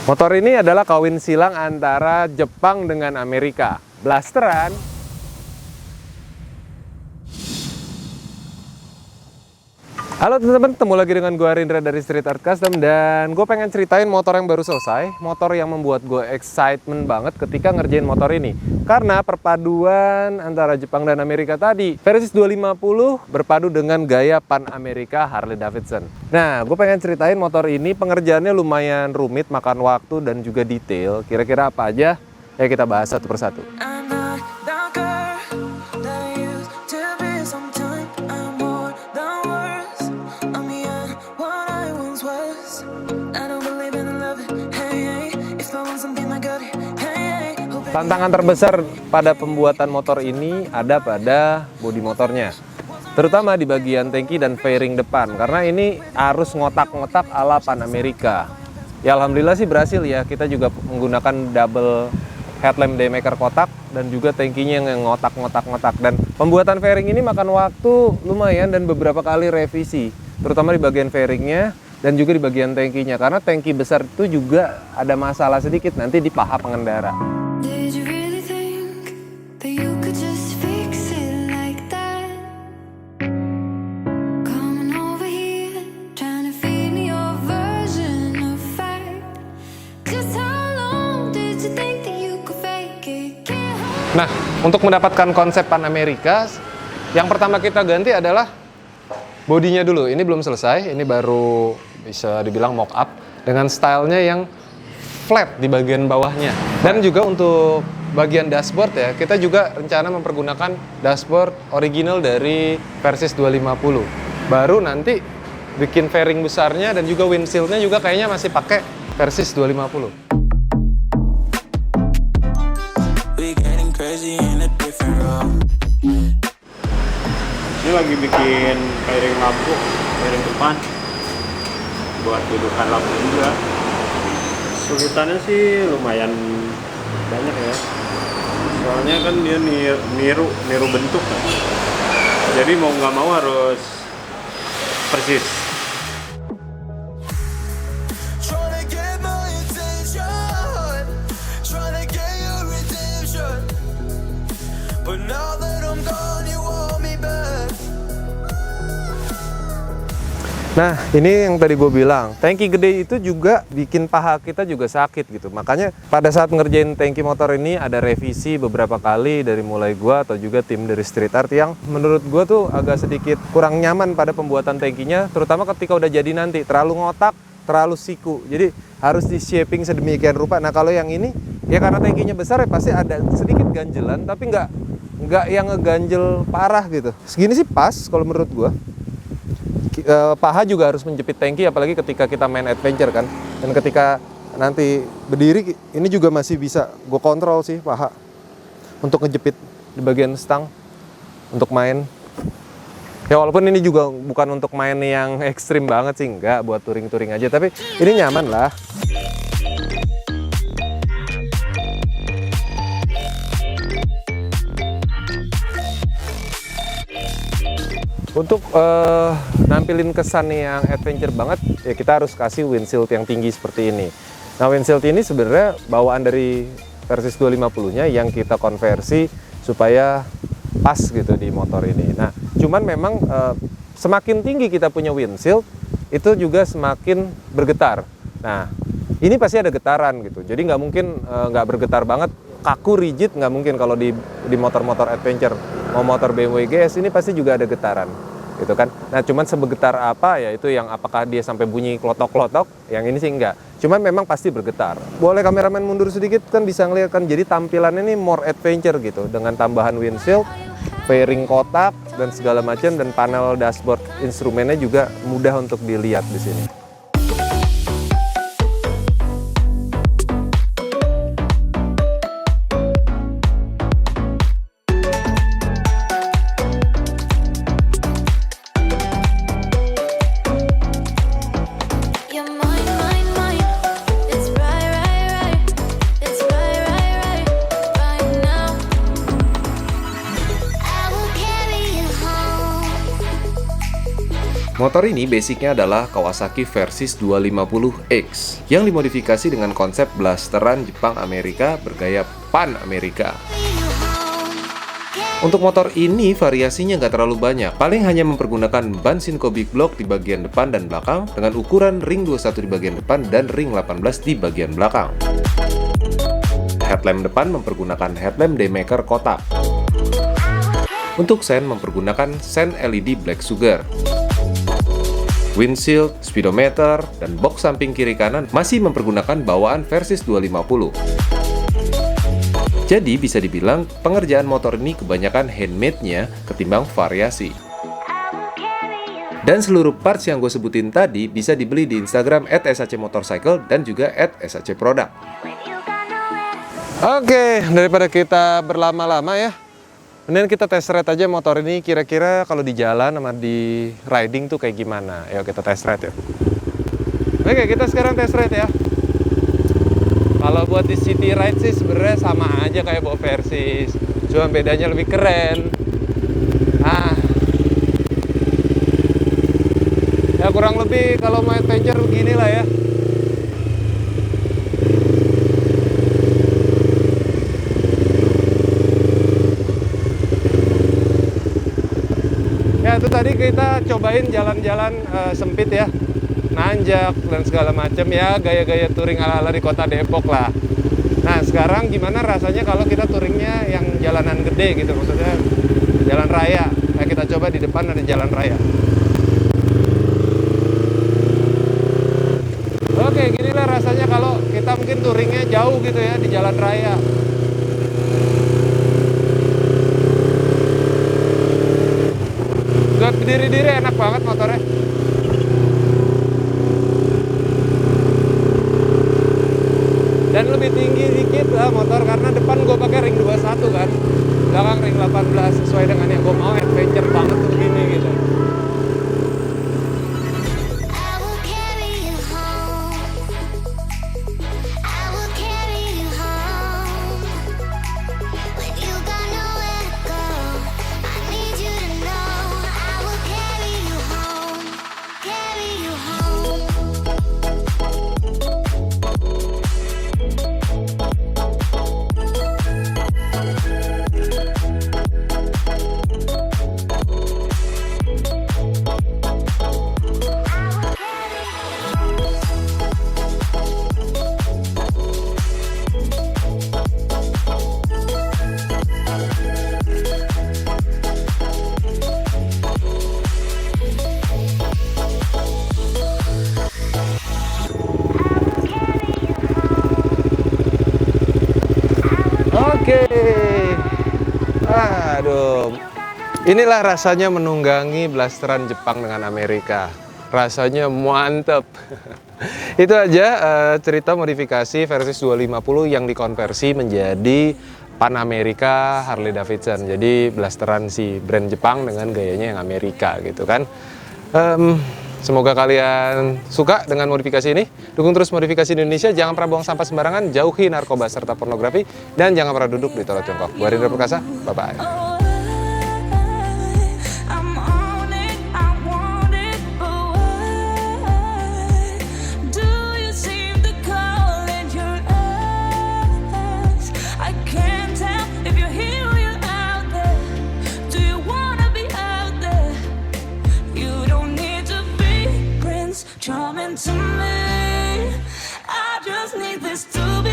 Motor ini adalah kawin silang antara Jepang dengan Amerika. Blasteran. Halo teman-teman, ketemu lagi dengan gue Rindra dari Street Art Custom. Dan gue pengen ceritain motor yang baru selesai. Motor yang membuat gue excitement banget ketika ngerjain motor ini. Karena perpaduan antara Jepang dan Amerika tadi. Versys 250 berpadu dengan gaya Pan Amerika Harley Davidson. Nah, gue pengen ceritain motor ini. Pengerjaannya lumayan rumit, makan waktu dan juga detail. Kira-kira apa aja? Ya kita bahas satu persatu. Tantangan terbesar pada pembuatan motor ini ada pada bodi motornya, terutama di bagian tangki dan fairing depan, karena ini harus ngotak-ngotak ala Pan Amerika. Ya alhamdulillah sih berhasil ya, kita juga menggunakan double headlamp daymaker kotak dan juga tangkinya yang ngotak-ngotak-ngotak. Dan pembuatan fairing ini makan waktu lumayan dan beberapa kali revisi, terutama di bagian fairingnya dan juga di bagian tangkinya, karena tangki besar itu juga ada masalah sedikit nanti di paha pengendara. Nah, untuk mendapatkan konsep Pan Amerika, yang pertama kita ganti adalah bodinya dulu. Ini belum selesai, ini baru bisa dibilang mock up dengan stylenya yang flat di bagian bawahnya. Dan juga untuk bagian dashboard ya, kita juga rencana mempergunakan dashboard original dari Versys 250. Baru nanti bikin fairing besarnya dan juga windshieldnya juga kayaknya masih pakai Versys 250. Ini lagi bikin fairing lampu, fairing depan buat dudukan lampu juga. Kesulitannya sih lumayan banyak ya, soalnya kan dia niru bentuk kan. Jadi mau nggak mau harus persis. Nah, ini yang tadi gue bilang, tangki gede itu juga bikin paha kita juga sakit gitu. Makanya pada saat ngerjain tangki motor ini ada revisi beberapa kali dari mulai gue atau juga tim dari Street Art yang menurut gue tuh agak sedikit kurang nyaman pada pembuatan tangkinya, terutama ketika udah jadi nanti, terlalu ngotak, terlalu siku. Jadi harus di shaping sedemikian rupa. Nah, kalau yang ini ya karena tangkinya besar ya pasti ada sedikit ganjelan, tapi nggak yang ngeganjel parah gitu. Segini sih pas kalau menurut gue. Paha juga harus menjepit tangki, apalagi ketika kita main adventure kan. Dan ketika nanti berdiri, ini juga masih bisa gue kontrol sih paha untuk ngejepit di bagian stang untuk main. Ya walaupun ini juga bukan untuk main yang ekstrim banget sih, enggak, buat touring-touring aja, tapi ini nyaman lah. Untuk nampilin kesan yang adventure banget, ya kita harus kasih windshield yang tinggi seperti ini. Nah, windshield ini sebenarnya bawaan dari Versys 250-nya yang kita konversi supaya pas gitu di motor ini. Nah, cuman memang semakin tinggi kita punya windshield, itu juga semakin bergetar. Nah, ini pasti ada getaran gitu. Jadi nggak mungkin nggak bergetar banget, kaku rigid nggak mungkin kalau di motor-motor adventure. Mau motor BMW GS ini pasti juga ada getaran gitu kan. Nah, cuman sebegetar apa ya itu yang apakah dia sampai bunyi klotok-klotok, yang ini sih enggak. Cuman memang pasti bergetar. Boleh kameramen mundur sedikit kan bisa ngeliat kan, jadi tampilannya ini more adventure gitu dengan tambahan windshield, fairing kotak dan segala macam, dan panel dashboard instrumennya juga mudah untuk dilihat di sini. Motor ini basicnya adalah Kawasaki Versys 250X yang dimodifikasi dengan konsep blasteran Jepang Amerika bergaya Pan Amerika. Untuk motor ini variasinya nggak terlalu banyak, paling hanya mempergunakan ban Shinko Big Block di bagian depan dan belakang dengan ukuran ring 21 di bagian depan dan ring 18 di bagian belakang. Headlamp depan mempergunakan headlamp Daymaker kotak. Untuk sen mempergunakan sen LED Black Sugar. Windshield, speedometer, dan box samping kiri kanan masih mempergunakan bawaan Versys 250. Jadi bisa dibilang pengerjaan motor ini kebanyakan handmade-nya ketimbang variasi. Dan seluruh parts yang gue sebutin tadi bisa dibeli di Instagram @shcmotorcycle dan juga @shcproduct. Oke, daripada kita berlama-lama ya, mending kita test ride aja motor ini kira-kira kalau di jalan sama di riding tuh kayak gimana. Ayo kita test ride ya. Oke, kita sekarang test ride ya. Kalau buat di city ride sih sebenarnya sama aja kayak bawa Versys, cuma bedanya lebih keren. Ya kurang lebih kalau mau adventure beginilah ya. Ya itu tadi kita cobain jalan-jalan sempit ya, nanjak dan segala macam ya, gaya-gaya touring ala-ala di kota Depok lah. Nah sekarang gimana rasanya kalau kita touringnya yang jalanan gede gitu, maksudnya jalan raya. Nah kita coba di depan ada jalan raya. Oke, ginilah rasanya kalau kita mungkin touringnya jauh gitu ya di jalan raya. Buat berdiri-diri enak banget motornya. Dan lebih tinggi dikit lah motor karena depan gue pakai ring 21 kan, belakang ring 18 sesuai dengan yang gue mau, adventure banget tuh begini gitu. Oke, aduh, inilah rasanya menunggangi blasteran Jepang dengan Amerika. Rasanya mantep. Itu aja cerita modifikasi Versys 250 yang dikonversi menjadi Pan Amerika Harley Davidson. Jadi blasteran si brand Jepang dengan gayanya yang Amerika gitu kan. Semoga kalian suka dengan modifikasi ini. Dukung terus modifikasi di Indonesia. Jangan pernah buang sampah sembarangan. Jauhi narkoba serta pornografi. Dan jangan pernah duduk di tolak Tiongkok. Gua Rindra Perkasa. Bye-bye. Charming to me, I just need this to be